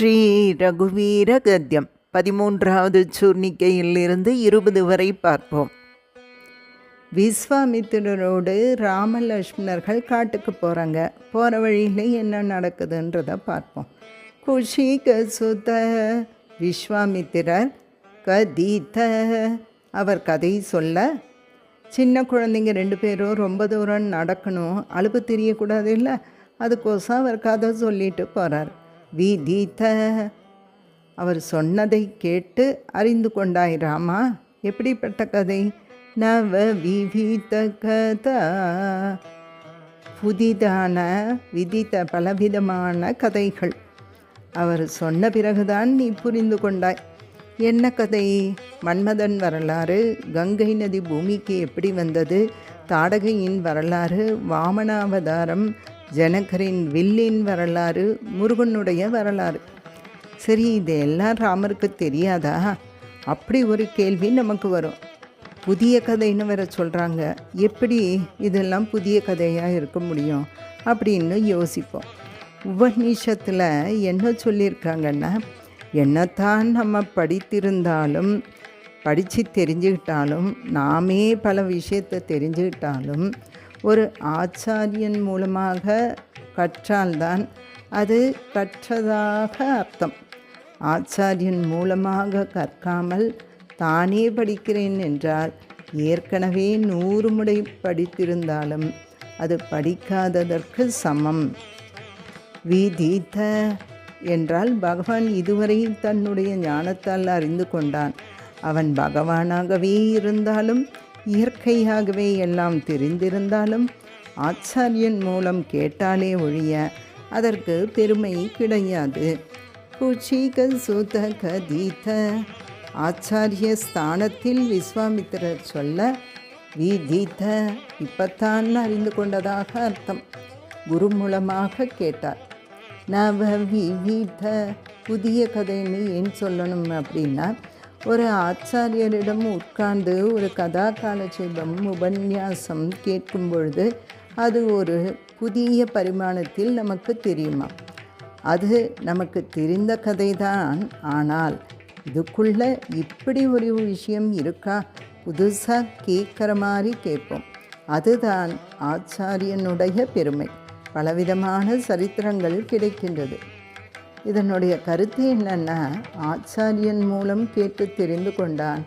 ஸ்ரீ ரகுவீர கத்யம் 13வது சூர்ணிக்கையிலிருந்து 20 வரை பார்ப்போம். விஸ்வாமித்திரரோடு ராமலக்ஷ்மணர்கள் காட்டுக்கு போகிறாங்க. போகிற வழியில் என்ன நடக்குதுன்றதை பார்ப்போம். குஷிக சுத விஸ்வாமித்திரர் கதித அவர் கதை சொல்ல, சின்ன குழந்தைங்க 2 பேரும் ரொம்ப தூரம் நடக்கணும், அலுப்பு தெரியக்கூடாது இல்லை, அதுக்கோசம் அவர் கதை சொல்லிட்டு போகிறார். விதித்த அவர் சொன்னதை கேட்டு அறிந்து கொண்டாய் ராமா. எப்படிப்பட்ட கதை? நவ விவித கதா, புதிதான விதித்த பலவிதமான கதைகள் அவர் சொன்ன பிறகுதான் நீ புரிந்து கொண்டாய். என்ன கதை? மன்மதன் வரலாறு, கங்கை நதி பூமிக்கு எப்படி வந்தது, தாடகையின் வரலாறு, வாமனாவதாரம், ஜனகரின் வில்லின் வரலாறு, முருகனுடைய வரலாறு. சரி, இதெல்லாம் ராமருக்கு தெரியாதா? அப்படி ஒரு கேள்வி நமக்கு வரும். புதிய கதைன்னு வேற சொல்கிறாங்க, எப்படி இதெல்லாம் புதிய கதையாக இருக்க முடியும் அப்படின்னு யோசிப்போம். உபநிஷத்தில் என்ன சொல்லியிருக்காங்கன்னா, என்னத்தான் நம்ம படித்திருந்தாலும், படித்து தெரிஞ்சுக்கிட்டாலும், நாமே பல விஷயத்தை தெரிஞ்சுக்கிட்டாலும், ஒரு ஆச்சாரியன் மூலமாக கற்றால்தான் அது கற்றதாக அர்த்தம். ஆச்சாரியன் மூலமாக கற்காமல் தானே படிக்கிறேன் என்றால், ஏற்கனவே 100 முறை படித்திருந்தாலும் அது படிக்காததற்கு சமம். விதித்த என்றால் பகவான் இதுவரை தன்னுடைய ஞானத்தால் அறிந்து கொண்டான். அவன் பகவானாகவே இருந்தாலும், இயற்கையாகவே எல்லாம் தெரிந்திருந்தாலும், ஆச்சாரியன் மூலம் கேட்டாலே ஒழிய அதற்கு பெருமை கிடையாது. குஷிக சுத கதித, ஆச்சாரிய ஸ்தானத்தில் விஸ்வாமித்திரர் சொல்ல, விதித்த இப்பத்தான் அறிந்து கொண்டதாக அர்த்தம். குரு மூலமாக கேட்டார். நவ விவித, புதிய கதைன்னு ஏன் சொல்லணும் அப்படின்னா, ஒரு ஆச்சாரியரிடம் உட்கார்ந்து ஒரு கதா காலட்சேபம் உபன்யாசம் கேட்கும் பொழுது அது ஒரு புதிய பரிமாணத்தில் நமக்கு தெரியுமா? அது நமக்கு தெரிந்த கதை தான், ஆனால் இதுக்குள்ள இப்படி ஒரு விஷயம் இருக்கா, புதுசாக கேட்குற மாதிரி கேட்போம். அதுதான் ஆச்சாரியனுடைய பெருமை. பலவிதமான சரித்திரங்கள் கிடைக்கின்றது. இதனுடைய கருத்து என்னன்னா, ஆச்சாரியன் மூலம் கேட்டு தெரிந்து கொண்டான்.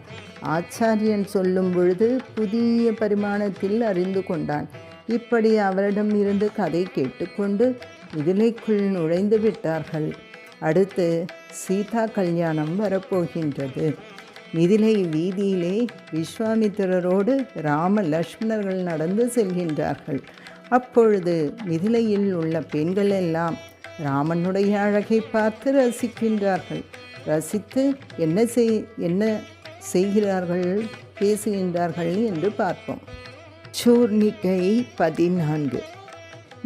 ஆச்சாரியன் சொல்லும் பொழுது புதிய பரிமாணத்தில் அறிந்து கொண்டான். இப்படி அவரிடம் இருந்து கதை கேட்டுக்கொண்டு மிதிலைக்குள் நுழைந்து விட்டார்கள். அடுத்து சீதா கல்யாணம் வரப்போகின்றது. மிதிலை வீதியிலே விஸ்வாமித்திரரோடு ராம லக்ஷ்மணர்கள் நடந்து செல்கின்றார்கள். அப்பொழுது மிதிலையில் உள்ள பெண்கள் எல்லாம் ராமனுடைய அழகை பார்த்து ரசிக்கின்றார்கள். ரசித்து என்ன செய்கிறார்கள், பேசுகின்றார்கள் என்று பார்ப்போம். சூர்ணிகை 14.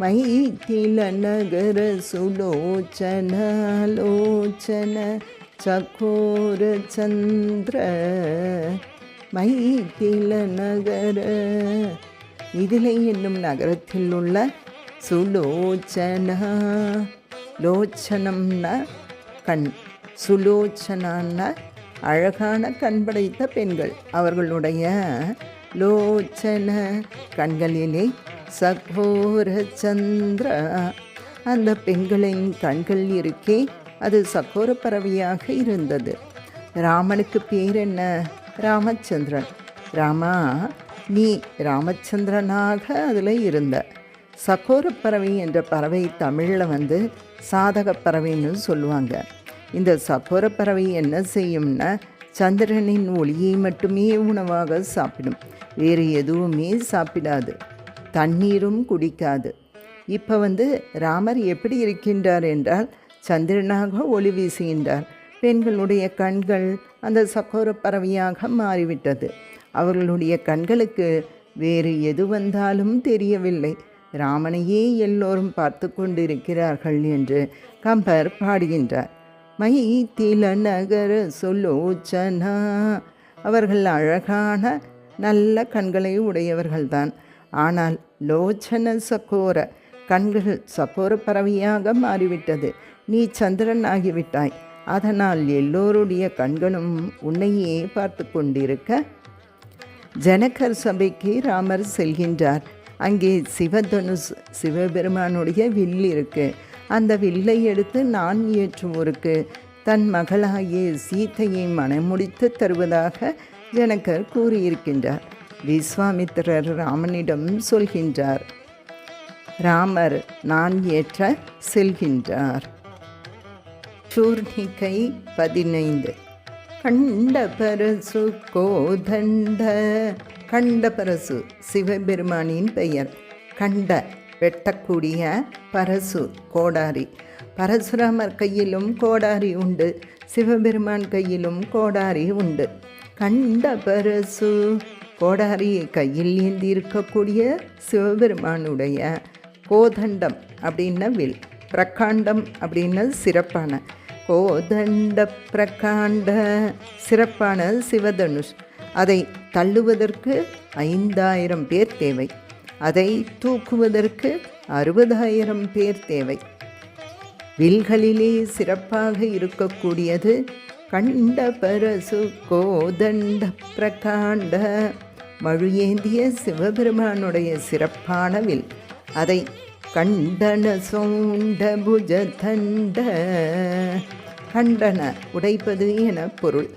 மைதில நகர சுலோச்சன லோச்சன சகோர சந்திர, மைதில நகர, மிதிலை என்னும் நகரத்தில் உள்ள சுலோச்சன, லோச்சனம்னா கண், சுலோச்சனான்னா அழகான கண் படைத்த பெண்கள். அவர்களுடைய லோச்சன கண்களிலே சகோர சந்திர, அந்த பெண்களின் கண்கள் இருக்கே அது சகோர பறவையாக இருந்தது. ராமனுக்கு பேர் என்ன? ராமச்சந்திரன். ராமா, நீ ராமச்சந்திரனாக அதில் இருந்த. சகோர பறவை என்ற பறவை தமிழில் சாதக பறவைன்னு சொல்லுவாங்க. இந்த சகோர பறவை என்ன செய்யும்னா, சந்திரனின் ஒளியை மட்டுமே உணவாக சாப்பிடும், வேறு எதுவுமே சாப்பிடாது, தண்ணீரும் குடிக்காது. இப்போ ராமர் எப்படி இருக்கின்றார் என்றால், சந்திரனாக ஒளி வீசுகின்றார். பெண்களுடைய கண்கள் அந்த சகோர பறவையாக மாறிவிட்டது. அவர்களுடைய கண்களுக்கு வேறு எது வந்தாலும் தெரியவில்லை. ராமனையே எல்லோரும் பார்த்து கொண்டிருக்கிறார்கள் என்று கம்பர் பாடுகின்றார். மைதில நகர சுலோச்சனா, அவர்கள் அழகான நல்ல கண்களை உடையவர்கள்தான். ஆனால் லோச்சன சகோர, கண்கள் சகோர பறவையாக மாறிவிட்டது. நீ சந்திரன் ஆகிவிட்டாய். அதனால் எல்லோருடைய கண்களும் உன்னையே பார்த்து கொண்டிருக்க. ஜனகர் சபைக்கு ராமர் செல்கின்றார். அங்கே சிவதனுஷ், சிவபெருமானுடைய வில் இருக்கு. அந்த வில்லை எடுத்து நான் ஏற்றுவோருக்கு தன் மகளாகிய சீதையை மணமுடித்து தருவதாக ஜனகர் கூறியிருக்கின்றார். விஸ்வாமித்திரர் ராமனிடம் சொல்கின்றார். ராமர் நான் ஏற்ற செல்கின்றார். சூர்ணிகை 15. கண்டபரசு கோதண்ட. கண்டபரசு சிவபெருமானின் பெயர். கண்ட வெட்டக்கூடிய, பரசு கோடாரி. பரசுராமர் கையிலும் கோடாரி உண்டு, சிவபெருமான் கையிலும் கோடாரி உண்டு. கண்டபரசு கோடாரியை கையில் ஏந்தி இருக்கக்கூடிய சிவபெருமானுடைய கோதண்டம் அப்படின்ன வில், பிரகாண்டம் அப்படின்ன சிறப்பான, கோதண்ட பிரகாண்ட சிறப்பான சிவதனுஷ். அதை தள்ளுவதற்கு 5000 பேர் தேவை. அதை தூக்குவதற்கு 60,000 பேர் தேவை. வில்களிலே சிறப்பாக இருக்கக்கூடியது கண்ட பரசு கோதண்ட பிரகாண்ட, மழுயேந்திய சிவபெருமானுடைய சிறப்பான வில். அதை கண்டன சோண்ட புஜதண்ட. கண்டன உடைப்பது என பொருள்.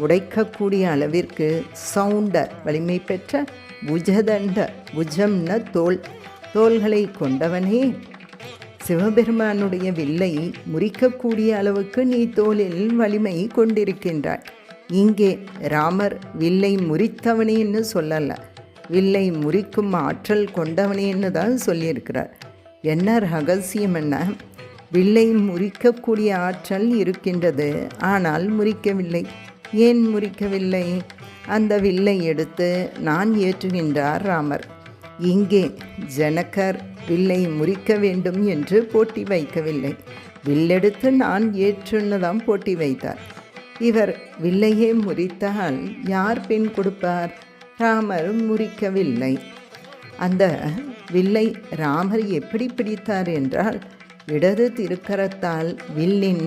உடைக்கக்கூடிய அளவிற்கு சவுண்ட வலிமை பெற்ற, புஜதண்ட புஜம்ன தோல், தோள்களை கொண்டவனே, சிவபெருமானுடைய வில்லை முறிக்கக்கூடிய அளவுக்கு நீ தோளில் வலிமை கொண்டிருக்கின்றாய். இங்கே ராமர் வில்லை முறித்தவனேன்னு சொல்லல, வில்லை முறிக்கும் ஆற்றல் கொண்டவனேன்னு தான் சொல்லியிருக்கிறார். என்ன ரகசியம் என்ன? வில்லை முறிக்கக்கூடிய ஆற்றல் இருக்கின்றது, ஆனால் முறிக்கவில்லை. ஏன் முறிக்கவில்லை? அந்த வில்லை எடுத்து நான் ஏற்றுகின்றார் ராமர். இங்கே ஜனகர் வில்லை முறிக்க வேண்டும் என்று போட்டி வைக்கவில்லை. வில்லெடுத்து நான் ஏற்றுன்னு தான் போட்டி வைத்தார். இவர் வில்லையே முறித்தால் யார் பெண் கொடுப்பார்? ராமர் முறிக்கவில்லை. அந்த வில்லை ராமர் எப்படி பிடித்தார் என்றால், இடது திருக்கரத்தால் வில்லின்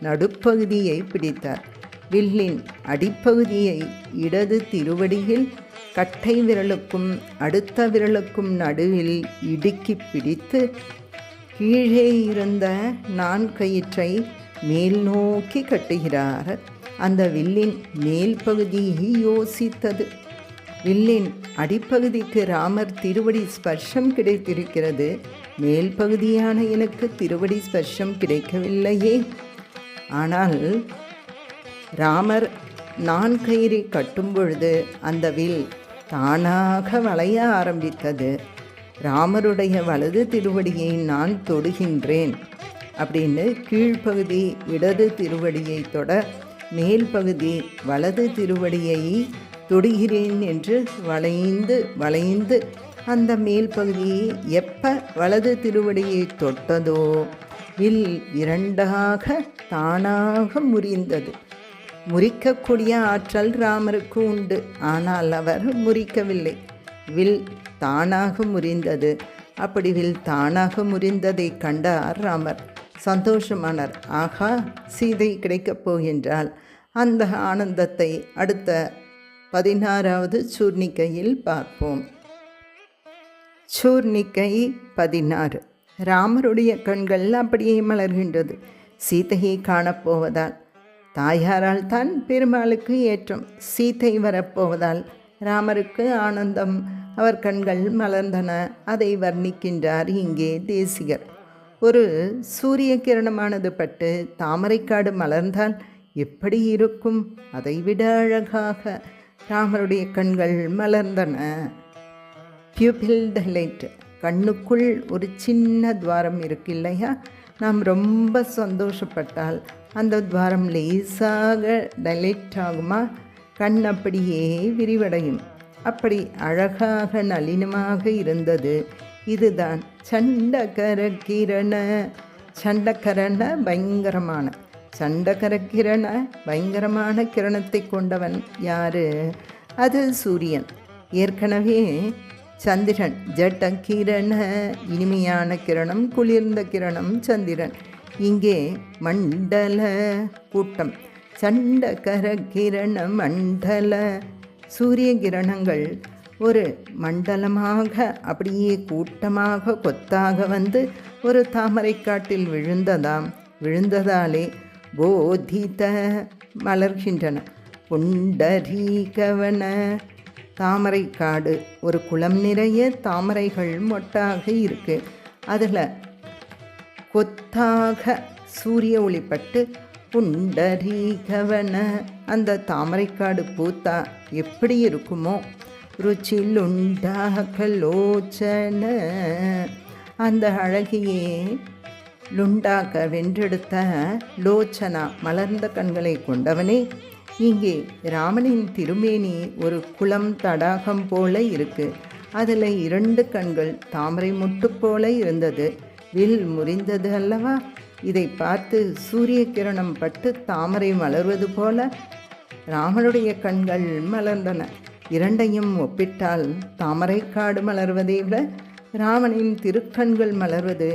நடுப்பகுதியை பிடித்தார். வில்லின் அடிப்பகுதியை இடது திருவடியில் கட்டை விரலுக்கும் அடுத்த விரலுக்கும் நடுவில் இடுக்கி பிடித்து, கீழே இருந்த நான் கயிற்றை மேல் நோக்கி கட்டுகிறார். அந்த வில்லின் மேல் பகுதி யோசித்தது. வில்லின் அடிப்பகுதிக்கு ராமர் திருவடி ஸ்பர்ஷம் கிடைத்திருக்கிறது, மேல் பகுதியான எனக்கு திருவடி ஸ்பர்ஷம் கிடைக்கவில்லையே. ஆனால் ராமர் நான் கயிறை கட்டும் பொழுது அந்த வில் தானாக வளைய ஆரம்பித்தது. ராமருடைய வலது திருவடியை நான் தொடுகின்றேன் அப்படின்னு கீழ்ப்பகுதி இடது திருவடியை தொட, மேல் பகுதி வலது திருவடியை தொடுகிறேன் என்று வளைந்து வளைந்து அந்த மேல் பகுதியை எப்ப வலது திருவடியை தொட்டதோ வில் இரண்டாக தானாக முறிந்தது. முறிக்கக்கூடிய ஆற்றல் ராமருக்கு உண்டு, ஆனால் அவர் முறிக்கவில்லை. வில் தானாக முறிந்தது. அப்படி வில் தானாக முறிந்ததை கண்டார் ராமர். சந்தோஷமானார். ஆகா, சீதை கிடைக்கப் போகின்றாள். அந்த ஆனந்தத்தை அடுத்த 16வது சூர்ணிகையில் பார்ப்போம். சூர்ணிகை 16. ராமருடைய கண்கள் அப்படியே மலர்கின்றது. சீதையை காணப்போவதால், தாயாரால் தான் பெருமாளுக்கு ஏற்றம். சீதை வரப்போவதால் ராமருக்கு ஆனந்தம். அவர் கண்கள் மலர்ந்தன. அதை வர்ணிக்கின்றார் இங்கே தேசிகர். ஒரு சூரிய கிரணமானது பட்டு தாமரைக்காடு மலர்ந்தால் எப்படி இருக்கும்? அதைவிட அழகாக ராமருடைய கண்கள் மலர்ந்தன. பியூபில் டைலைட், கண்ணுக்குள் ஒரு சின்ன துவாரம் இருக்கு இல்லையா? நாம் ரொம்ப சந்தோஷப்பட்டால் அந்த துவாரம் லேசாக டைலைட் ஆகுமா? கண் அப்படியே விரிவடையும். அப்படி அழகாக நளினமாக இருந்தது. இதுதான் சண்டகர கிரண. சண்டகரண பயங்கரமான, சண்டகர கிரண பயங்கரமான கிரணத்தை கொண்டவன் யாரு? அது சூரியன். ஏற்கனவே சந்திரன் ஜட்ட கிரண, இனிமையான கிரணம், குளிர்ந்த கிரணம் சந்திரன். இங்கே மண்டல கூட்டம், சண்டகர கிரண மண்டல. சூரிய கிரணங்கள் ஒரு மண்டலமாக அப்படியே கூட்டமாக கொத்தாக வந்து ஒரு தாமரைக்காட்டில் விழுந்ததாலே போதித மலர்கின்றன. புண்டரீகவன தாமரைக்காடு, ஒரு குளம் நிறைய தாமரைகள் மொட்டாக இருக்கு. அதில் கொத்தாக சூரிய ஒளிப்பட்டு புண்டரீகவன அந்த தாமரைக்காடு பூத்தா எப்படி இருக்குமோ, ருச்சிலுண்டாக லோச்சன அந்த அழகியே லுண்டாக்க வென்றெடுத்த லோச்சனா மலர்ந்த கண்களை கொண்டவனே. இங்கே ராமனின் திருமேனி ஒரு குளம் தடாகம் போல இருக்கு. அதில் 2 கண்கள் தாமரை முட்டு போல இருந்தது. வில் முறிந்தது அல்லவா? இதை பார்த்து சூரிய கிரணம் பட்டு தாமரை மலர்வது போல ராமனுடைய கண்கள் மலர்ந்தன. 2ஐயும் ஒப்பிட்டால் தாமரைக்காடு மலர்வதை விட ராமனின் திருக்கண்கள் மலர்வது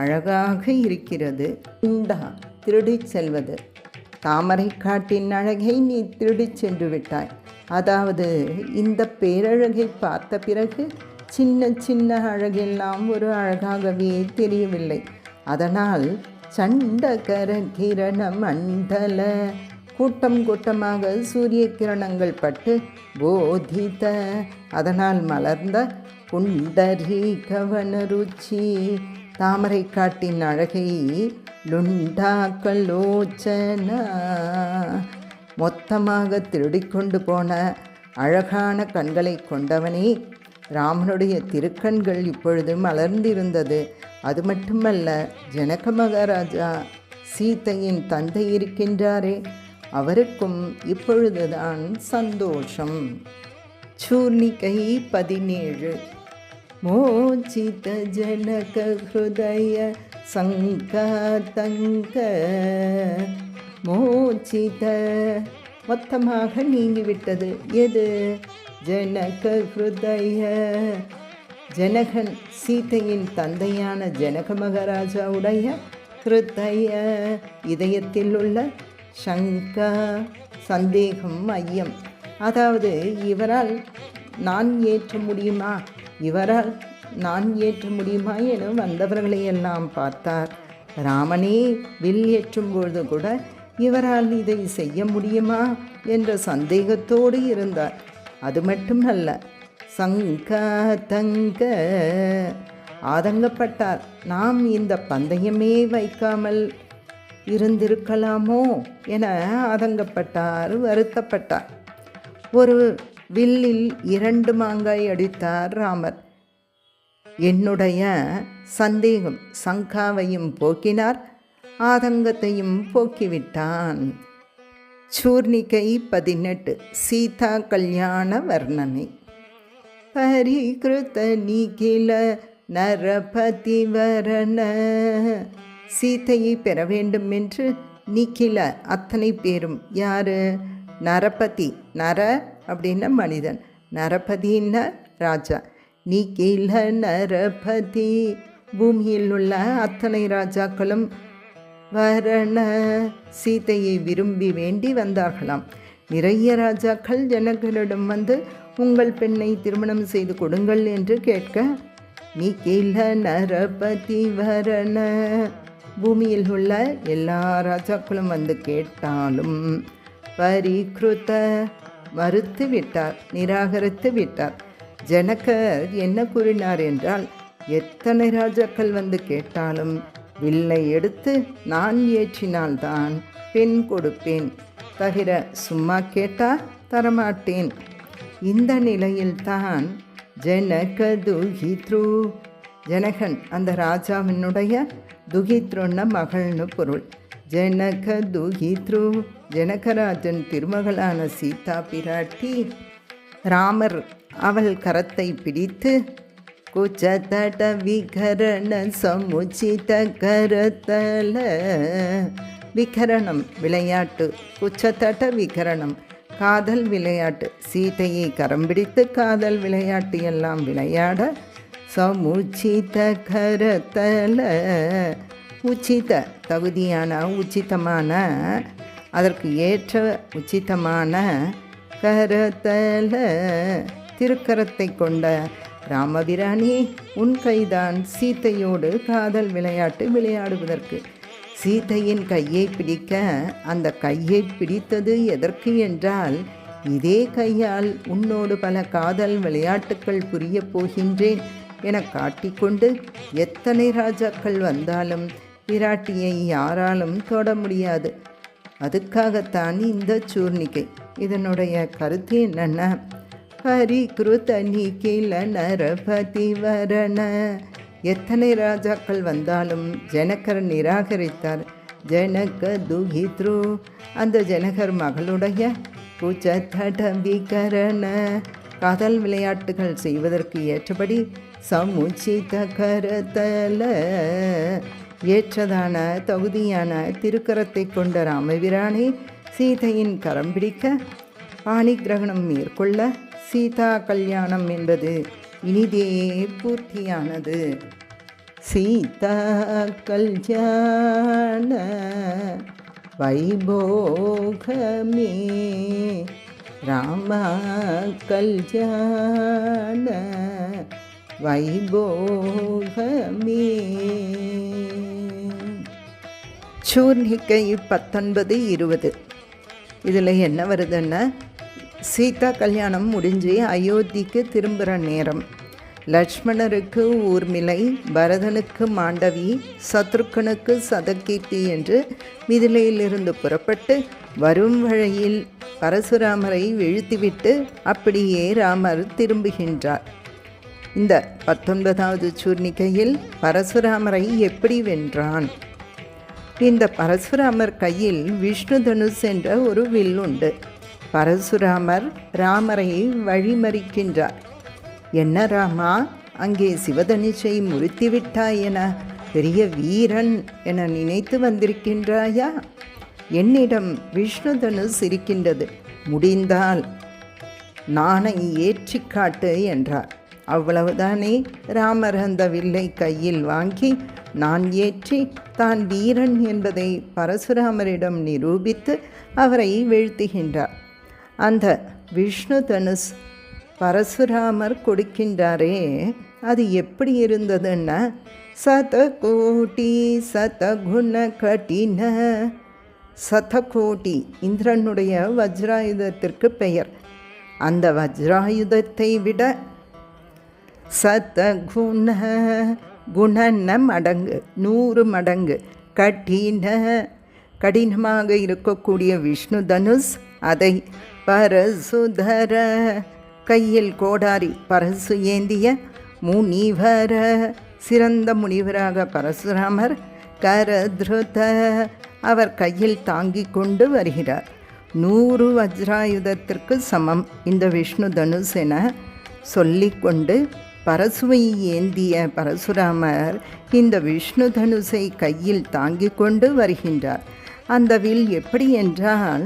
அழகாக இருக்கிறது. உண்டா திருடி செல்வது. தாமரைக்காட்டின் அழகை நீ திருடி சென்று விட்டாய். அதாவது இந்த பேரழகை பார்த்த பிறகு சின்ன சின்ன அழகெல்லாம் ஒரு அழகாகவே தெரியவில்லை. அதனால் சண்டகர கிரண மண்டல கூட்டம் கூட்டமாக சூரிய கிரணங்கள் பட்டு போதித்த அதனால் மலர்ந்த புண்டரீகவன ருச்சி தாமரைக்காட்டின் அழகை லுண்டாக்கலோச்சனா மொத்தமாக திருடிக்கொண்டு போன அழகான கண்களை கொண்டவனே. ராமனுடைய திருக்கண்கள் இப்பொழுது மலர்ந்திருந்தது. அது மட்டுமல்ல, ஜனக மகாராஜா சீதையின் தந்தை இருக்கின்றாரே, அவருக்கும் இப்பொழுதுதான் சந்தோஷம். சூர்ணிகை 17. மோச்சித ஜனக ஹிருதய சங்காதங்க மோச்சித மொத்தமாக நீங்கிவிட்டது. எது? ஜனக ஹிருதய ஜனகன் சீதையின் தந்தையான ஜனக மகாராஜாவுடைய ஹிருதய இதயத்தில் உள்ள சங்கா சந்தேகம், ஐயம். அதாவது இவரால் நான் ஏற்ற முடியுமா என வந்தவர்களை எல்லாம் பார்த்தார். ராமனே வில் ஏற்றும் பொழுது கூட இவரால் இதை செய்ய முடியுமா என்ற சந்தேகத்தோடு இருந்தார். அது மட்டுமல்ல, சங்காதங்க ஆதங்கப்பட்டார். நாம் இந்த பந்தயமே வைக்காமல் இருந்திருக்கலாமோ என ஆதங்கப்பட்டார், வருத்தப்பட்டார். ஒரு வில்லில் 2 மாங்காய் அடித்தார் ராமர். என்னுடைய சந்தேகம் சங்காவையும் போக்கினார், ஆதங்கத்தையும் போக்கிவிட்டான். சூர்ணிகை 18. சீதா கல்யாண வர்ணனை. பரிகிருத நிகில நரபதி வரண சீதையை பெற வேண்டும் என்று நிகில அத்தனை பேரும், யாரு? நரபதி, நர அப்படின்னா மனிதன், நரபதின்னா ராஜா. நிகில நரபதி பூமியில் உள்ள அத்தனை ராஜாக்களும் வரண சீதையை விரும்பி வேண்டி வந்தார்களாம். நிறைய ராஜாக்கள் ஜனகரிடம் வந்து உங்கள் பெண்ணை திருமணம் செய்து கொடுங்கள் என்று கேட்க, நிகில நரபதி வரண பூமியில் உள்ள எல்லா ராஜாக்களும் வந்து கேட்டாலும் பரிகிருத மறுத்து விட்டார், நிராகரித்து விட்டார். ஜனகர் என்ன கூறினார் என்றால், எத்தனை ராஜாக்கள் வந்து கேட்டாலும் வில்லை எடுத்து நான் ஏற்றினால்தான் பெண் கொடுப்பேன், தவிர சும்மா கேட்டா தரமாட்டேன். இந்த நிலையில்தான் ஜனக துஹித்ரு, ஜனகன் அந்த ராஜாவினுடைய துஹித்ருன்ன மகள்னு பொருள். ஜனக துஹித்ரு ஜனகராஜன் திருமகளான சீதா பிராட்டி, ராமர் அவள் கரத்தை பிடித்து குச்சதட விகரண சமுச்சித கரத்தல, விகரணம் விளையாட்டு, குச்சதட விகரணம் காதல் விளையாட்டு, சீதையை கரம் பிடித்து காதல் விளையாட்டு எல்லாம் விளையாட, சமுச்சித கரத்தல உச்சித தகுதியான உச்சிதமான அதற்கு ஏற்ற உச்சிதமான கரத்தல திருக்கரத்தை கொண்ட ராமபிரானே, உன் கைதான் சீத்தையோடு காதல் விளையாட்டு விளையாடுவதற்கு. சீதையின் கையை பிடிக்க அந்த கையை பிடித்தது எதற்கு என்றால், இதே கையால் உன்னோடு பல காதல் விளையாட்டுக்கள் புரியப் போகின்றேன் என காட்டிக்கொண்டு எத்தனை ராஜாக்கள் வந்தாலும் பிராட்டியை யாராலும் தொட முடியாது. அதுக்காகத்தான் இந்த சூர்ணிகை. இதனுடைய கருத்து என்னன்னா, ஹரிகிருத நிகில நரபதி வரண. எத்தனை ராஜாக்கள் வந்தாலும் ஜனகர் நிராகரித்தார். ஜனக துகித்ரு, அந்த ஜனகர் மகளுடைய குச்சதடவிகரண காதல் விளையாட்டுகள் செய்வதற்கு ஏற்றபடி சமுச்சித கரதல ஏற்றதான தகுதியான திருக்கரத்தை கொண்ட ராமபிரானே, சீதையின் கரம் பிடிக்க பாணி கிரகணம் மேற்கொள்ள சீதா கல்யாணம் என்பது இனிதே பூர்த்தியானது. சீதா கல்யாண வைபோகமே ராம கல்யாண வைபோகமே. சூர்ணிகை 19-20. இதில் என்ன வருதுன்னா, சீதா கல்யாணம் முடிஞ்சு அயோத்திக்கு திரும்புகிற நேரம். லக்ஷ்மணருக்கு ஊர்மிளை, பரதனுக்கு மாண்டவி, சத்ருக்கனுக்கு சதகீர்த்தி என்று மிதிலையிலிருந்து புறப்பட்டு வரும் வழியில் பரசுராமரை வீழ்த்திவிட்டு அப்படியே ராமர் திரும்புகின்றார். இந்த 19வது சூர்ணிகையில் பரசுராமரை எப்படி வென்றான்? இந்த பரசுராமர் கையில் விஷ்ணு தனுஷ் என்ற ஒரு வில் உண்டு. பரசுராமர் ராமரை வழிமறிக்கின்றார். என்ன ராமா, அங்கே சிவதனுஷை முறித்துவிட்டாய் என பெரிய வீரன் என நினைத்து வந்திருக்கின்றாயா? என்னிடம் விஷ்ணு தனுஷ் இருக்கின்றது, முடிந்தால் நானை ஏற்றி காட்டு என்றார். அவ்வளவுதானே. ராமர் அந்த வில்லை கையில் வாங்கி நான் ஏற்றி தான் வீரன் என்பதை பரசுராமரிடம் நிரூபித்து அவரை வீழ்த்துகின்றார். அந்த விஷ்ணு தனுஷ் பரசுராமர் கொடுக்கின்றாரே, அது எப்படி இருந்ததுன்னா, சதகோட்டி சதகுண கடின. சதகோட்டி இந்திரனுடைய வஜ்ராயுதத்திற்கு பெயர். அந்த வஜ்ராயுதத்தை விட சதகுண, குணன மடங்கு, 100 மடங்கு கடின, கடினமாக இருக்கக்கூடிய விஷ்ணு தனுஷ் அதை பரசுதர, கையில் கோடாரி பரசு ஏந்திய முனிவர, சிறந்த முனிவராக பரசுராமர் கரத்ருத, அவர் கையில் தாங்கிக் கொண்டு வருகிறார். 100 வஜ்ராயுதத்திற்கு சமம் இந்த விஷ்ணு தனுஷ் என சொல்லிக்கொண்டு பரசுவை ஏந்திய பரசுராமர் இந்த விஷ்ணு தனுஷை கையில் தாங்கிக் கொண்டு வருகின்றார். அந்த வில் எப்படி என்றால்,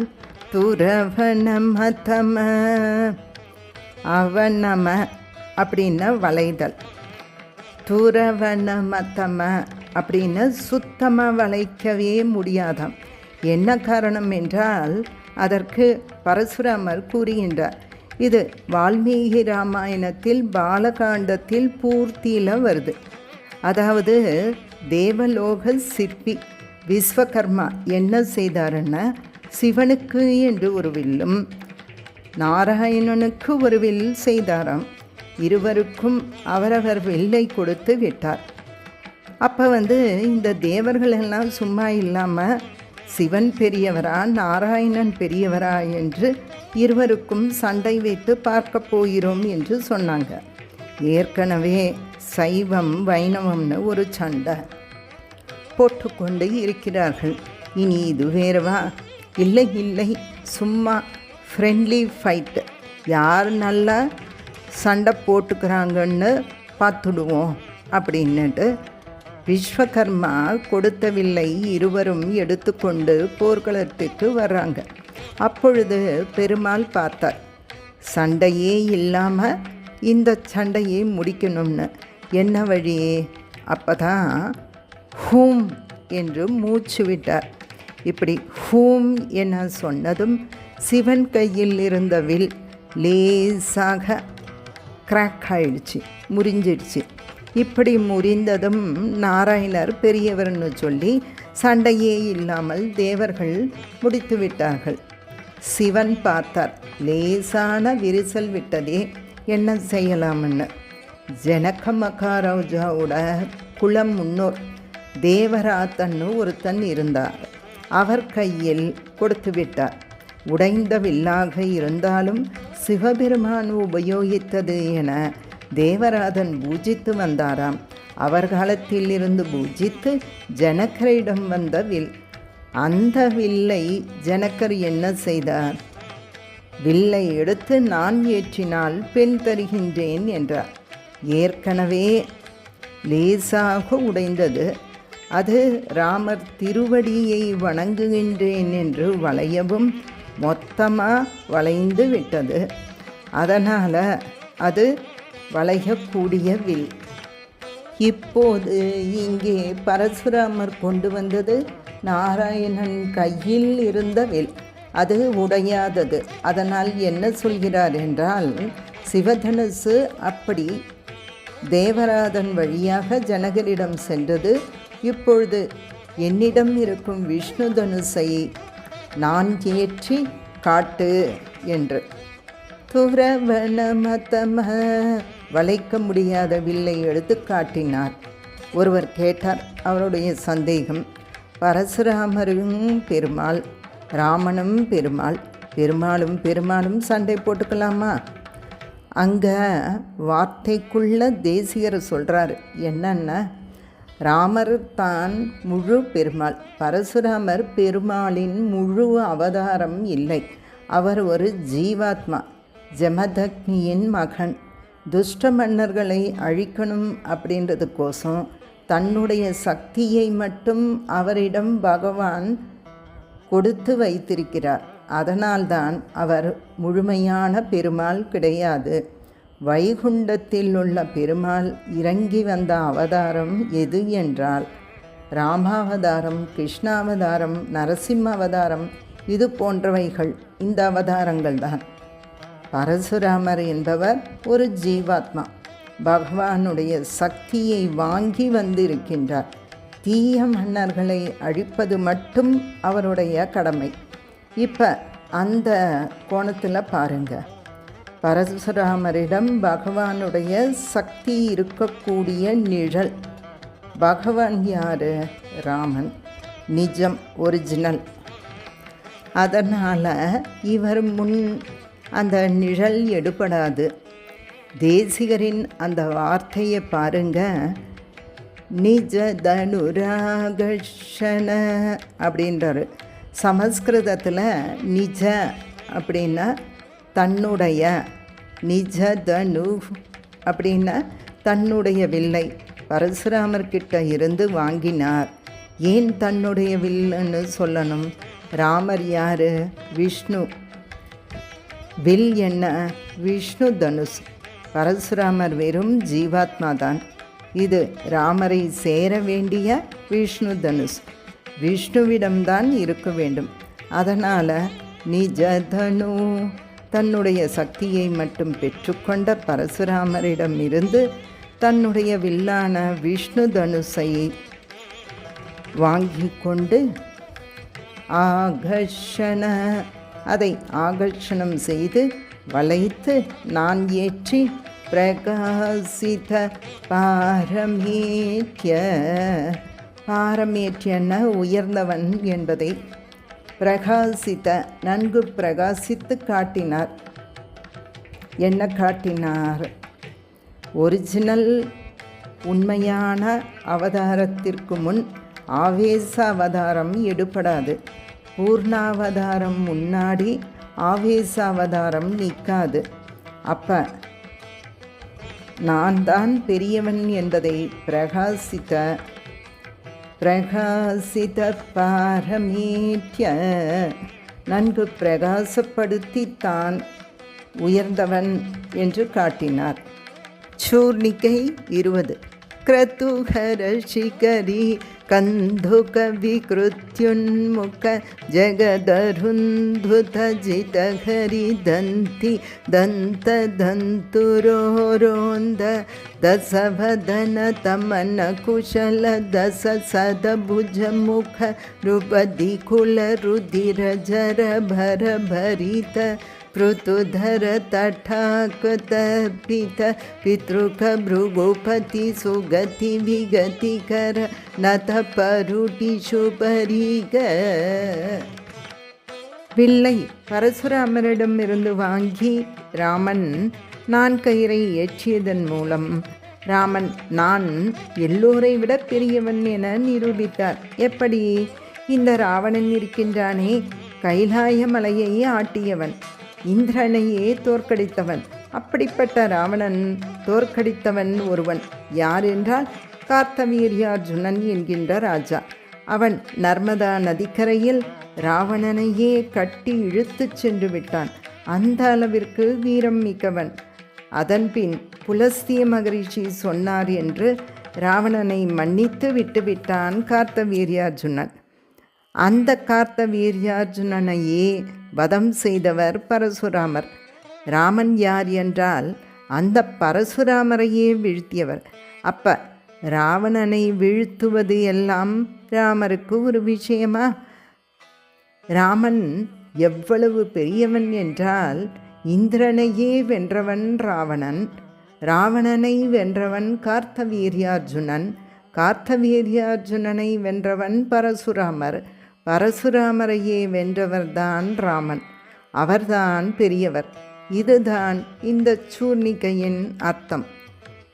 துரவனமதம, அவனம அப்படின்னா வளைதல், துரவனமதம அப்படின்னு சுத்தமாக வளைக்கவே முடியாதாம். என்ன காரணம் என்றால், அதற்கு பரசுராமர் கூறுகின்றார். இது வால்மீகி ராமாயணத்தில் பாலகாண்டத்தில் பூர்த்தியில் வருது. அதாவது தேவலோக சிற்பி விஸ்வகர்மா என்ன செய்தாருன்னா, சிவனுக்கு என்று ஒரு வில்லும் நாராயணனுக்கு ஒரு வில் செய்தாராம். இருவருக்கும் அவரவர் வில்லை கொடுத்து விட்டார். அப்போ இந்த தேவர்கள் எல்லாம் சும்மா இல்லாமல் சிவன் பெரியவரா நாராயணன் பெரியவரா என்று இருவருக்கும் சண்டை வைத்து பார்க்க போகிறோம் என்று சொன்னாங்க. ஏற்கனவே சைவம் வைணவம்னு ஒரு சண்டை போட்டுக்கொண்டு இருக்கிறார்கள். இனி இது வேறவா? இல்லை இல்லை, சும்மா ஃப்ரெண்ட்லி ஃபைட்டு, யார் நல்லா சண்டை போட்டுக்கிறாங்கன்னு பார்த்துடுவோம் அப்படின்னுட்டு விஸ்வகர்மா கொடுத்தவில்லை இருவரும் எடுத்துக்கொண்டு போர்க்களத்துக்கு வர்றாங்க. அப்பொழுது பெருமாள் பார்த்தார், சண்டையே இல்லாமல் இந்த சண்டையை முடிக்கணும்னு. என்ன வழி? அப்போ தான் ஹூம் என்று மூச்சு விட்டார். இப்படி ஹூம் என சொன்னதும் சிவன் கையில் இருந்த வில் லேசாக கிராக் ஆயிடுச்சு, முறிஞ்சிடுச்சு. இப்படி முறிந்ததும் நாராயணர் பெரியவர்னு சொல்லி சண்டையே இல்லாமல் தேவர்கள் முடித்து விட்டார்கள். சிவன் பார்த்தார், லேசான விரிசல் விட்டதே, என்ன செய்யலாம்னு. ஜனக மகாராஜாவோட குலம் முன்னோர் தேவராத்தன்னு ஒருத்தன் இருந்தார். அவர் கையில் கொடுத்து விட்டார். உடைந்த வில்லாக இருந்தாலும் சிவபெருமான் உபயோகித்தது என தேவராதன் பூஜித்து வந்தாராம். அவர் காலத்தில் இருந்து பூஜித்து ஜனகரிடம் வந்த வில். அந்த வில்லை ஜனகர் என்ன செய்தார்? வில்லை எடுத்து நான் ஏற்றினால் பெண் தருகின்றேன் என்றார். ஏற்கனவே லேசாக உடைந்தது. அது ராமர் திருவடியை வணங்குகின்றேன் என்று வளையவும் மொத்தமாக வளைந்து விட்டது. அதனால் அது வளையக்கூடிய வில். இப்போது இங்கே பரசுராமர் கொண்டு வந்தது நாராயணன் கையில் இருந்த வில். அது உடையாதது. அதனால் என்ன சொல்கிறார் என்றால், சிவதனுசு அப்படி தேவராதன் வழியாக ஜனகரிடம் சென்றது. இப்பொழுது என்னிடம் இருக்கும் விஷ்ணு தனுசை நான் ஏற்றி காட்டு என்று. துரவனமதம வளைக்க முடியாத வில்லை எடுத்து காட்டினார். ஒருவர் கேட்டார் அவருடைய சந்தேகம். பரசுராமரும் பெருமாள், ராமனும் பெருமாள், பெருமாளும் சண்டை போட்டுக்கலாமா? அங்கே வார்த்தைக்குள்ள தேசிகர் சொல்கிறார் என்னன்னா, ராமர் தான் முழு பெருமாள், பரசுராமர் பெருமாளின் முழு அவதாரம் இல்லை. அவர் ஒரு ஜீவாத்மா, ஜமதக்னியின் மகன். துஷ்ட மன்னர்களை அழிக்கணும் அப்படின்றதுக்கோசம் தன்னுடைய சக்தியை மட்டும் அவரிடம் பகவான் கொடுத்து வைத்திருக்கிறார். அதனால்தான் அவர் முழுமையான பெருமாள் கிடையாது. வைகுண்டத்தில் உள்ள பெருமாள் இறங்கி வந்த அவதாரம் எது என்றால் ராமாவதாரம், கிருஷ்ணாவதாரம், நரசிம்ம அவதாரம், இது போன்றவைகள் இந்த அவதாரங்கள் தான். பரசுராமர் என்பவர் ஒரு ஜீவாத்மா, பகவானுடைய சக்தியை வாங்கி வந்திருக்கின்றார். தீய மன்னர்களை அழிப்பது மட்டும் அவருடைய கடமை. இப்போ அந்த கோணத்தில் பாருங்கள், பரசுராமரிடம் பகவானுடைய சக்தி இருக்கக்கூடிய நிழல். பகவான் யார்? ராமன், நிஜம், ஒரிஜினல். அதனால் இவர் முன் அந்த நிழல் எடுபடாது. தேசிகரின் அந்த வார்த்தையை பாருங்க, நிஜ தனுராகர்ஷண அப்படின்றாரு. சமஸ்கிருதத்தில் நிஜ அப்படின்னா தன்னுடைய, நிஜ தனு அப்படின்னா தன்னுடைய வில்லை பரசுராமர்கிட்ட இருந்து வாங்கினார். ஏன் தன்னுடைய வில்லுன்னு சொல்லணும்? ராமர் யார்? விஷ்ணு. வில் என்ன? விஷ்ணு தனுஷ். பரசுராமர் வெறும் ஜீவாத்மா தான். இது ராமரை சேர வேண்டிய விஷ்ணு தனுஷ், விஷ்ணுவிடம்தான் இருக்க வேண்டும். அதனால் நிஜ தனு, தன்னுடைய சக்தியை மட்டும் பெற்றுக்கொண்ட பரசுராமரிடம் இருந்து தன்னுடைய வில்லான விஷ்ணு தனுஷை வாங்கி கொண்டு ஆகர்ஷண, அதை ஆகர்ஷணம் செய்து வளைத்து நான் ஏற்றி பிரகாசித பாரமேற்றிய, பாரமேற்றியன உயர்ந்தவன் என்பதை, பிரகாசித்த நன்கு பிரகாசித்து காட்டினார். என்ன காட்டினார்? ஒரிஜினல் உண்மையான அவதாரத்திற்கு முன் ஆவேச அவதாரம் எடுபடாது. பூர்ணாவதாரம் முன்னாடி ஆவேச அவதாரம் நிற்காது. அப்போ நான் தான் பெரியவன் என்பதை பிரகாசித்த பாரமேற்றிய, நன்கு பிரகாசப்படுத்தி தான் உயர்ந்தவன் என்று காட்டினார். சூர்ணிகை 20. கிரதுஹர சிகரி कन्धुकविकृत्युन्मुख जगदरुन्धुतजितहरिदन्ति दन्तदन्तुरोरोन्द दशवदनतमनकुशल दशसदभुजमुख रुपदिकुलरुधिरजरभरभरित पृथुधर तटाकतर्पित पितृक भृगुपति सुगति विगतिकर नत परुटि சுபரிக. வில்லை பரசுராமரிடமிருந்து வாங்கி ராமன் நான் கயிறை ஏற்றியதன் மூலம் ராமன் நான் எல்லோரை விட பெரியவன் என நிரூபித்தார். எப்படி? இந்த ராவணன் இருக்கின்றானே, கைலாய மலையை ஆட்டியவன், இந்திரனையே தோற்கடித்தவன். அப்படிப்பட்ட ராவணன் தோற்கடித்தவன் ஒருவன். யார் என்றால் கார்த்தவீர்யார்ஜுனன் என்கின்ற ராஜா. அவன் நர்மதா நதிக்கரையில் ராவணனையே கட்டி இழுத்துச் சென்று விட்டான். அந்த அளவிற்கு வீரம் மிக்கவன். அதன்பின் புலஸ்திய மகரிஷி சொன்னார் என்று ராவணனை மன்னித்து விட்டுவிட்டான் கார்த்தவீர்யார்ஜுனன். அந்த கார்த்தவீர்யார்ஜுனனையே வதம் செய்தவர் பரசுராமர். ராமன் யார் என்றால் அந்த பரசுராமரையே வீழ்த்தியவர். அப்ப ராவணனை வீழ்த்துவது எல்லாம் ராமருக்கு ஒரு விஷயமா? ராமன் எவ்வளவு பெரியவன் என்றால் இந்திரனையே வென்றவன் ராவணன், ராவணனை வென்றவன் கார்த்தவீர்யார்ஜுனன், கார்த்தவீர்யார்ஜுனனை வென்றவன் பரசுராமர், பரசுராமரையே வென்றவர்தான் ராமன். அவர்தான் பெரியவர். இதுதான் இந்த சூர்ணிகையின் அர்த்தம்.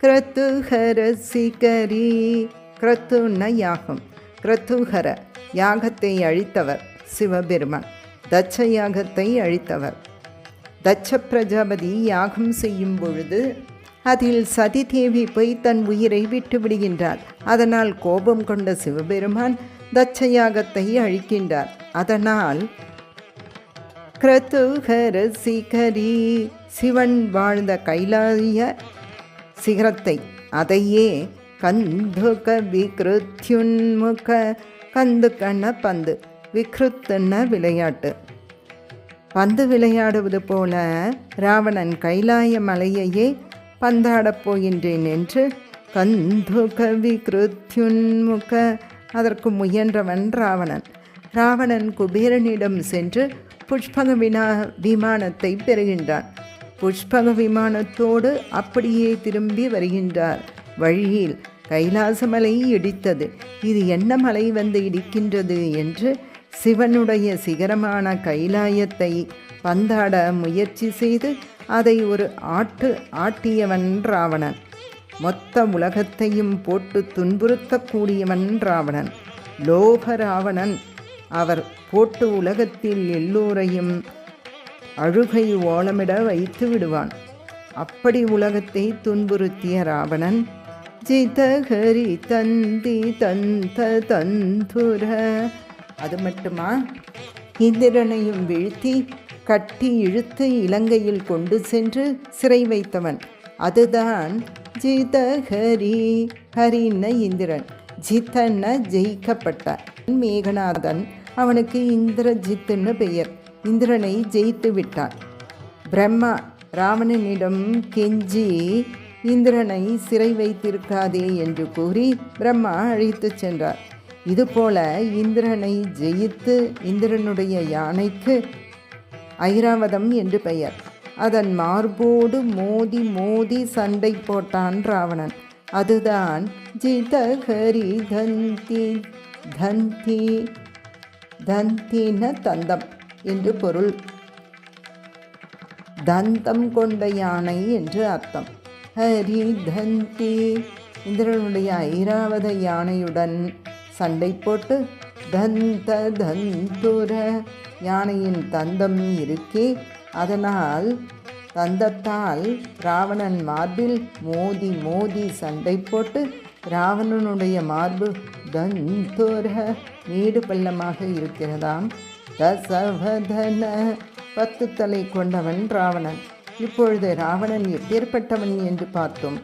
கிரத்துஹர சிகரி. கிரத்துன யாகம், கிரத்துஹர யாகத்தை அழித்தவர் சிவபெருமான், தட்ச யாகத்தை அழித்தவர். தட்ச பிரஜாபதி யாகம் செய்யும் பொழுது அதில் சதி தேவி போய் தன் உயிரை விட்டு விடுகின்றார். அதனால் கோபம் கொண்ட சிவபெருமான் தட்ச யாகத்தை அழிக்கின்றார். அதனால் கிரதுஹர சிகரி, சிவன் வாழ்ந்த கைலாய சிகரத்தை, அதையே கந்துக விக்ருத்யுன்முக, கந்துக்கண்ண பந்து, விக்ருத்துன்ன விளையாட்டு, பந்து விளையாடுவது போல ராவணன் கைலாய மலையையே பந்தாடப் போகின்றேன் என்று கந்துக விக்ருத்யுன்முக, அதற்கு முயன்றவன் ராவணன். ராவணன் குபேரனிடம் சென்று புஷ்பக விமானத்தை பெறுகின்றான். புஷ்பக விமானத்தோடு அப்படியே திரும்பி வருகின்றார். வழியில் கைலாசமலை இடித்தது. இது என்ன மலை வந்து இடிக்கின்றது என்று சிவனுடைய சிகரமான கைலாயத்தை பந்தாட முயற்சி செய்து அதை ஒரு ஆட்டியவன் ராவணன். மொத்த உலகத்தையும் போட்டு துன்புறுத்தக்கூடியவன் ராவணன், லோக ராவணன். அவர் போட்டு உலகத்தில் எல்லோரையும் அழுகை ஓலமிட வைத்து விடுவான். அப்படி உலகத்தை துன்புறுத்திய ராவணன் ஜிதஹரி தந்தி தந்த தந்துர. அது மட்டுமா, இந்திரனையும் வீழ்த்தி கட்டி இழுத்து இலங்கையில் கொண்டு சென்று சிறை வைத்தவன். அதுதான் ஜிதஹரி. ஹரின்ன இந்திரன், ஜித்தன்ன ஜெயிக்கப்பட்டார். மேகநாதன், அவனுக்கு இந்திரஜித்துன்னு பெயர். இந்திரனை ஜெயித்து விட்டான். பிரம்மா ராவணனிடம் கெஞ்சி இந்திரனை சிறை வைத்திருக்காதே என்று கூறி பிரம்மா அழைத்து சென்றார். இதுபோல இந்திரனை ஜெயித்து இந்திரனுடைய யானைக்கு ஐராவதம் என்று பெயர். அதன் மார்போடு மோதி மோதி சண்டை போட்டான் ராவணன். அதுதான் ஜிதஹரி தந்தி. தந்தி தந்தின தந்தம் என்று பொருள். தந்தம் கொண்ட யானை என்று அர்த்தம். ஹரி தந்தி, இந்திரனுடைய ஐராவத யானையுடன் சண்டை போட்டு தந்த தந்துர, யானையின் தந்தம் இருக்கே, அதனால் தந்தத்தால் ராவணன் மார்பில் மோதி மோதி சண்டை போட்டு ராவணனுடைய மார்பு தந்துர நீடு பள்ளமாக இருக்கிறதாம். தசவதன, 10 தலை கொண்டவன் ராவணன். இப்பொழுது ராவணன் எப்பேற்பட்டவன் என்று பார்த்தோம்.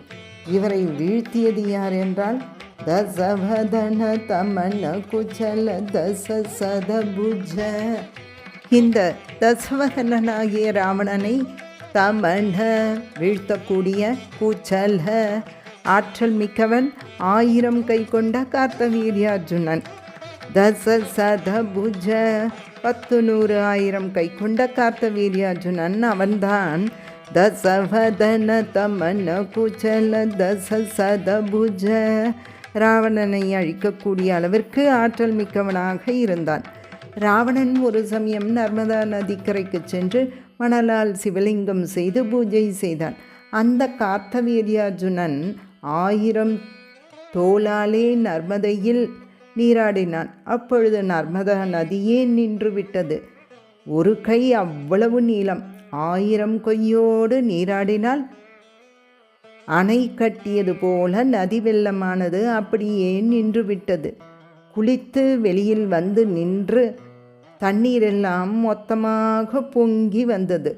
இவரை வீழ்த்தியது யார் என்றால் தசவதன தமன குச்சல தச சதபுஜ. இந்த தசவதனாகிய ராவணனை தமன வீழ்த்தக்கூடிய, குச்சல ஆற்றல் மிக்கவன், 1000 கை கொண்ட கார்த்தவீர்யார்ஜுனன். தச சதபுஜ 10 100 1000 கை கொண்ட கார்த்தவீர்யார்ஜுனன் அவன்தான். தசவதன தமன குச்சல தச சதபுஜ ராவணனை அழிக்கக்கூடிய அளவிற்கு ஆற்றல் மிக்கவனாக இருந்தான். ராவணன் ஒரு சமயம் நர்மதா நதிக்கரைக்கு சென்று மணலால் சிவலிங்கம் செய்து பூஜை செய்தான். அந்த கார்த்தவீர்யார்ஜுனன் 1000 தோளாலே நர்மதையில் நீராடினான். அப்பொழுது நர்மதா நதியே நின்று விட்டது. ஒரு கை அவ்வளவு நீளம். 1000 கையோடு நீராடினால் அணை கட்டியது போல நதி வெள்ளமானது அப்படியே நின்று விட்டது. குளித்து வெளியில் வந்து நின்று தண்ணீரெல்லாம் மொத்தமாக பொங்கி வந்தது.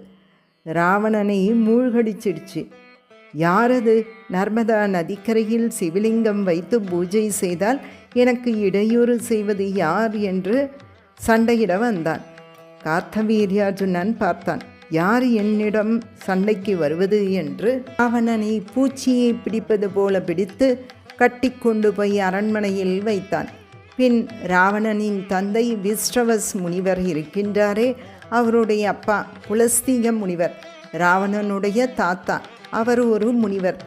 ராவணனை மூழ்கடிச்சிடுச்சு. யாரது? நர்மதா நதிக்கரையில் சிவலிங்கம் வைத்து பூஜை செய்தால் எனக்கு இடையூறு செய்வது யார் என்று சண்டையிட வந்தான். கார்த்தவீர்யார்ஜுனன் பார்த்தான், யார் என்னிடம் சண்டைக்கு வருவது என்று. ராவணனை பூச்சியை பிடிப்பது போல பிடித்து கட்டி கொண்டு போய் அரண்மனையில் வைத்தான். பின் ராவணனின் தந்தை விஸ்ரவஸ் முனிவர் இருக்கின்றாரே, அவருடைய அப்பா புலஸ்தீக முனிவர், ராவணனுடைய தாத்தா, அவர் ஒரு முனிவர்,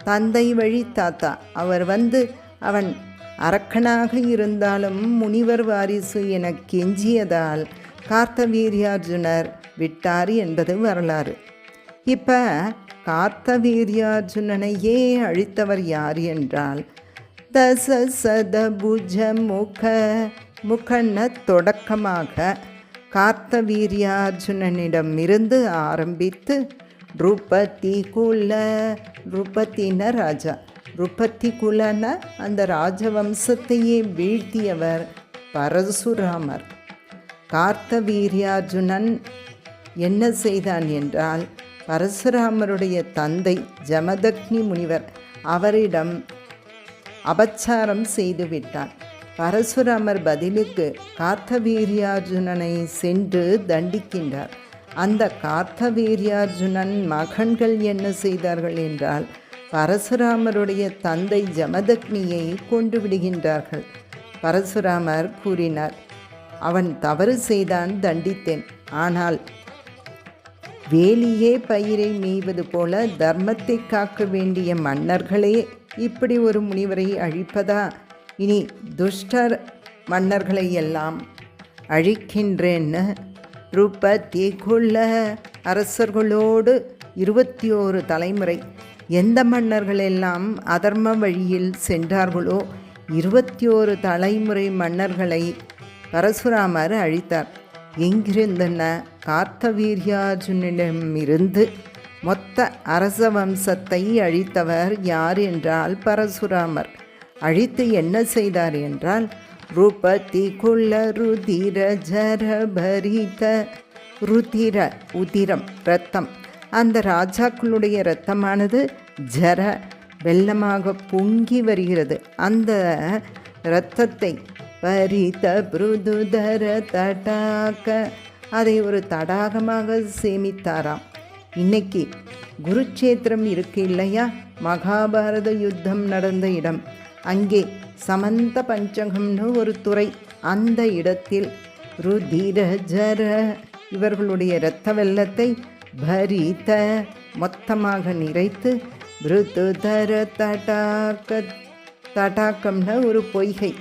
தந்தை வழி தாத்தா. அவர் வந்து அவன் அரக்கனாக இருந்தாலும் முனிவர் வாரிசு என கெஞ்சியதால் கார்த்தவீர்யார்ஜுனர் விட்டார் என்பது வரலாறு. இப்போ கார்த்தவீர்யார்ஜுனனையே அழித்தவர் யார் என்றால் தச சதபுஜ முகன தொடக்கமாக கார்த்தவீர்யார்ஜுனனிடமிருந்து ஆரம்பித்து ருபதி ருபத்தின ராஜா, ருபத்தி குலன அந்த ராஜவம்சத்தையே வீழ்த்தியவர் பரசுராமர். கார்த்தவீர்யார்ஜுனன் என்ன செய்தான் என்றால், பரசுராமருடைய தந்தை ஜமதக்னி முனிவர் அவரிடம் அபச்சாரம் செய்துவிட்டான். பரசுராமர் பதிலுக்கு கார்த்தவீர்யார்ஜுனனை சென்று தண்டிக்கின்றார். அந்த கார்த்தவீர்யார்ஜுனன் மகன்கள் என்ன செய்தார்கள் என்றால், பரசுராமருடைய தந்தை ஜமதக்னியை கொண்டு விடுகின்றார்கள். பரசுராமர் கூறினார், அவன் தவறு செய்தான், தண்டித்தேன். ஆனால் வேலியே பயிரை மேய்வது போல தர்மத்தை காக்க வேண்டிய மன்னர்களே இப்படி ஒரு முனிவரை அழிப்பதா? இனி துஷ்டர் மன்னர்களை எல்லாம் அழிக்கின்றேன்னு ருபத்தி குல அரசர்களோடு 21 தலைமுறை எந்த மன்னர்களெல்லாம் அதர்ம வழியில் சென்றார்களோ 21 தலைமுறை மன்னர்களை பரசுராமர் அழித்தார். எங்கிருந்தன? கார்த்தவீர்யார்ஜுனிடமிருந்து மொத்த அரச வம்சத்தை அழித்தவர் யார் என்றால் பரசுராமர். அழித்து என்ன செய்தார் என்றால், ருபதி குல ருதிர ஜரபரித ருதிர உதிரம் இரத்தம், அந்த ராஜாக்களுடைய இரத்தமானது ஜர வெள்ளமாக பொங்கி வருகிறது. அந்த இரத்தத்தை பரித புருதுதர தடாக அதை ஒரு தடாகமாக சேமித்தாராம். இன்னைக்கு குருட்சேத்திரம் இருக்கு இல்லையா, மகாபாரத யுத்தம் நடந்த இடம், அங்கே சமந்த பஞ்சகம்னு ஒரு துறை, அந்த இடத்தில் ருதிர ஜர இவர்களுடைய இரத்த வெள்ளத்தை பரித மொத்தமாக நிறைத்து பிருதுதர தடாகம்னு ஒரு பொய்கை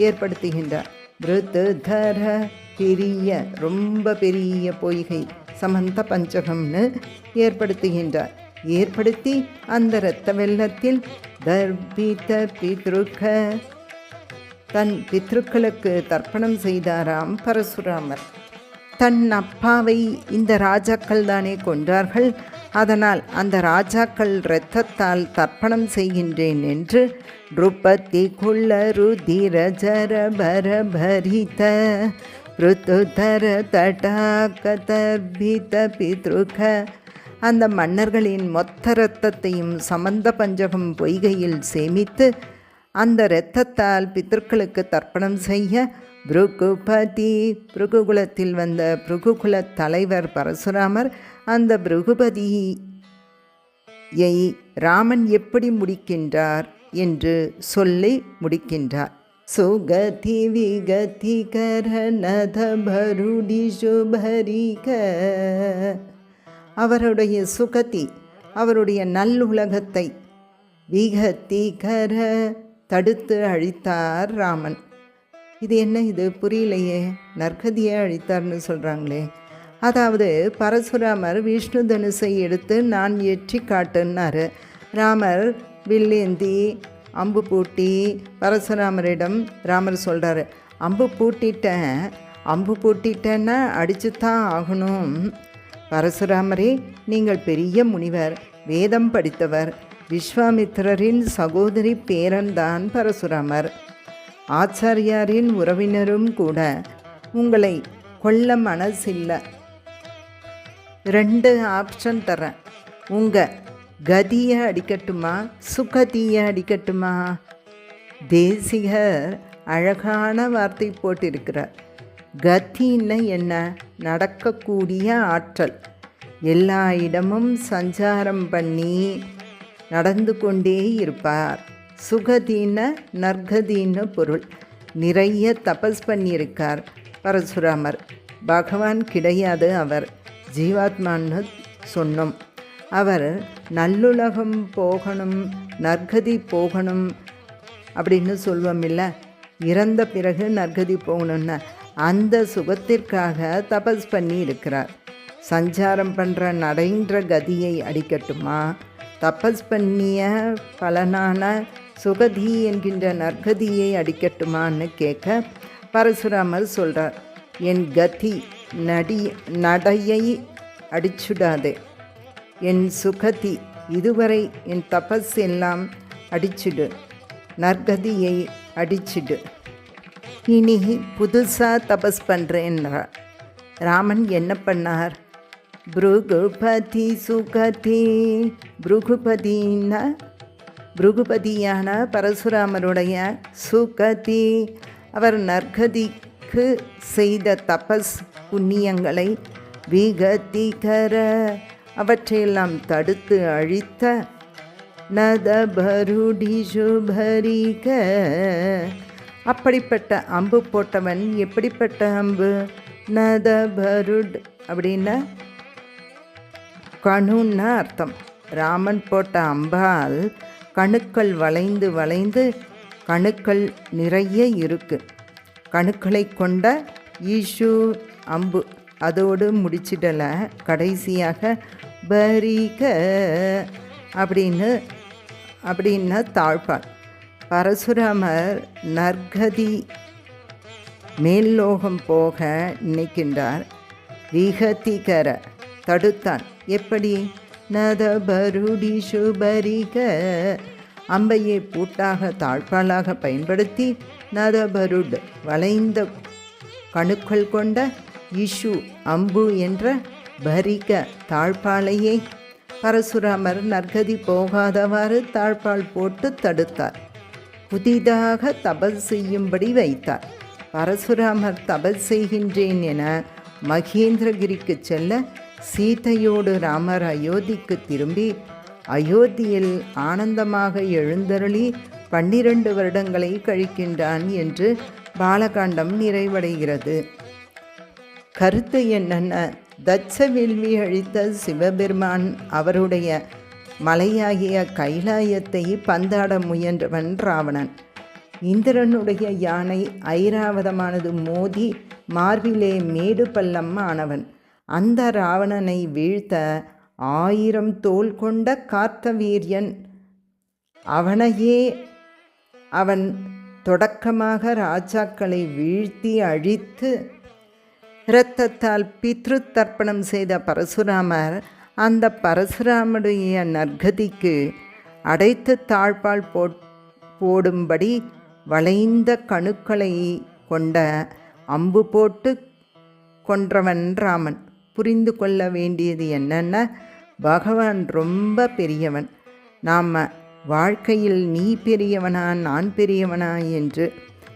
ஏற்படுத்துகின்றார். பிருதுதர பெரிய ரொம்ப பெரிய பொய்கை சமந்த பஞ்சகம்னு ஏற்படுத்துகின்றார். ஏற்படுத்தி அந்த இரத்த வெள்ளத்தில் தர்பித பித்ருக்க தன் பித்ருக்களுக்கு தர்ப்பணம் செய்தாராம் பரசுராமர். தன் அப்பாவை இந்த ராஜாக்கள் தானே கொன்றார்கள், அதனால் அந்த ராஜாக்கள் இரத்தத்தால் தர்ப்பணம் செய்கின்றேன் என்று ருபதி குள்ள ருதிர ஜர பர பரித ருதுதர தடாக தர்பித பித்ருக்க அந்த மன்னர்களின் மொத்த இரத்தத்தையும் சமந்த பஞ்சகம் பொய்கையில் சேமித்து அந்த இரத்தத்தால் பித்தர்களுக்கு தர்ப்பணம் செய்ய பிருகுபதி, பிருகுகுலத்தில் வந்த பிருகுகுல தலைவர் பரசுராமர் அந்த பிருகுபதியை ராமன் எப்படி முடிக்கின்றார் என்று சொல்லி முடிக்கின்றார். சுகதி விகதி கரணத பருடி சுபரிக. அவருடைய சுகதி, அவருடைய நல்லுலகத்தை, விகதி கர தடுத்து அழித்தார் ராமன். இது என்ன, இது புரியலையே, நற்கதியை அழித்தார்னு சொல்கிறாங்களே. அதாவது பரசுராமர் விஷ்ணு தனுசை எடுத்து நான் ஏற்றி காட்டுன்னாரு. ராமர் வில்லேந்தி அம்பு பூட்டி பரசுராமரிடம் ராமர் சொல்கிறாரு, அம்பு பூட்டிட்டேன்னா அடித்து தான் ஆகணும். பரசுராமரே, நீங்கள் பெரிய முனிவர், வேதம் படித்தவர், விஸ்வாமித்திரரின் சகோதரி பேரன்தான் பரசுராமர், ஆச்சாரியாரின் உறவினரும் கூட. உங்களை கொல்ல மனசில்லை. 2 ஆப்ஷன் தரேன். உங்கள் கதியை அடிக்கட்டுமா, சுகதியை அடிக்கட்டுமா? தேசிகர் அழகான வார்த்தை போட்டிருக்கிறார். கத்தின்னு என்ன? நடக்கக்கூடிய ஆற்றல், எல்லா இடமும் சஞ்சாரம் பண்ணி நடந்து கொண்டே இருப்பார். சுகதின்னு நற்கதின்னு பொருள். நிறைய தபஸ் பண்ணியிருக்கார் பரசுராமர். பகவான் கிடையாது, அவர் ஜீவாத்மான்னு சொன்னோம். அவர் நல்லுலகம் போகணும், நற்கதி போகணும் அப்படின்னு சொல்வோம் இல்லை, இறந்த பிறகு நற்கதி போகணும்னு. அந்த சுகத்திற்காக தபஸ் பண்ணி இருக்கிறார். சஞ்சாரம் பண்ணுற நடைன்ற கதியை அடிக்கட்டுமா, தபஸ் பண்ணிய பலனான சுகதி என்கின்ற நற்கதியை அடிக்கட்டுமான்னு கேட்க பரசுராமர் சொல்கிறார், என் கதி நடையை அடிச்சுடாதே, என் சுகதி இதுவரை என் தபஸ் எல்லாம் அடிச்சிடு, நற்கதியை அடிச்சிடு, இனி புதுசாக தபஸ் பண்ணுறேன்றார். ராமன் என்ன பண்ணார்? பிருகுபதி சுகதி. பிருகுபதியான பரசுராமருடைய சுகதி, அவர் நற்கதிக்கு செய்த தபஸ் புண்ணியங்களை விகதிகர அவற்றையெல்லாம் தடுத்து அழித்த நதபருடி சுபரிக. அப்படிப்பட்ட அம்பு போட்டவன். எப்படிப்பட்ட அம்பு? நதபருட் அப்படின்னா கணுன்னு அர்த்தம். ராமன் போட்ட அம்பால் கணுக்கள் வளைந்து வளைந்து கணுக்கள் நிறைய இருக்குது. கணுக்களை கொண்ட ஈஷு அம்பு. அதோடு முடிச்சிடலை, கடைசியாக பரிக அப்படின்னா தாழ்பாள். பரசுராமர் நற்கதி மேல்லோகம் போக நினைக்கின்றார். விகதிகர தடுத்தான். எப்படி? நதபருடி சுபரிக. அம்பையை பூட்டாக தாழ்பாளாக பயன்படுத்தி நதபருட் வளைந்த கணுக்கள் கொண்ட இஷு அம்பு என்ற பரிக தாழ்பாளையை பரசுராமர் நற்கதி போகாதவாறு தாழ்பால் போட்டு தடுத்தார். புதிதாக தபஸ் செய்யும்படி வைத்தார். பரசுராமர் தபஸ் செய்கின்றேன் என மகேந்திரகிரிக்கு செல்ல சீதையோடு ராமர் அயோத்திக்கு திரும்பி அயோத்தியில் ஆனந்தமாக எழுந்தருளி 12 வருடங்களை கழிக்கின்றான் என்று பாலகாண்டம் நிறைவடைகிறது. கருத்து என்னென்ன? தட்ச வேள்வி அழித்த சிவபெருமான் அவருடைய மலையாகிய கைலாயத்தை பந்தாட முயன்றவன் ராவணன். இந்திரனுடைய யானை ஐராவதமானது மோதி மார்பிலே மேடு பள்ளம் ஆனவன். அந்த ராவணனை வீழ்த்த 1000 தோள் கொண்ட கார்த்தவீரியன் அவனையே அவன் தொடக்கமாக ராஜாக்களை வீழ்த்தி அழித்து இரத்தத்தால் பித்ரு தர்ப்பணம் செய்த பரசுராமர் அந்த பரசுராமருடைய நற்கதிக்கு அடைத்து தாழ்பால் போடும்படி வளைந்த கணுக்களை கொண்ட அம்பு போட்டு கொன்றவன் ராமன். புரிந்து கொள்ள வேண்டியது என்னென்ன? பகவான் ரொம்ப பெரியவன். நாம் வாழ்க்கையில் நீ பெரியவனா நான் பெரியவனா என்று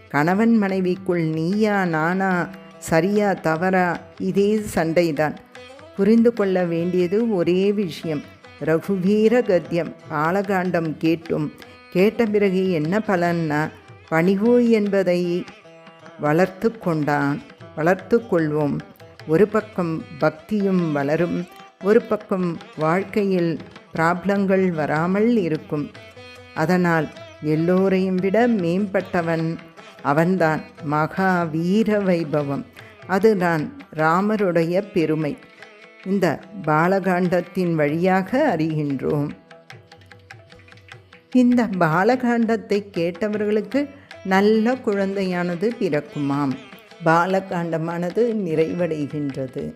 கணவன் மனைவிக்குள் நீயா நானா சரியா தவறா இதே சண்டைதான். புரிந்து கொள்ள வேண்டியது ஒரே விஷயம். ரகுவீர கத்தியம் பாலகாண்டம் கேட்ட பிறகு என்ன பலன்னா, பணிவு என்பதை வளர்த்து கொள்வோம். ஒரு பக்கம் பக்தியும் வளரும், ஒரு பக்கம் வாழ்க்கையில் பிராப்ளங்கள் வராமல் இருக்கும். அதனால் எல்லோரையும் விட மேம்பட்டவன் அவன்தான் மகா வீர வைபவம். அதுதான் ராமருடைய பெருமை. இந்த பாலகாண்டத்தின் வழியாக அறிகின்றோம். இந்த பாலகாண்டத்தை கேட்டவர்களுக்கு நல்ல குழந்தையானது பிறக்குமாம். பாலகாண்டமானது நிறைவடைகின்றது.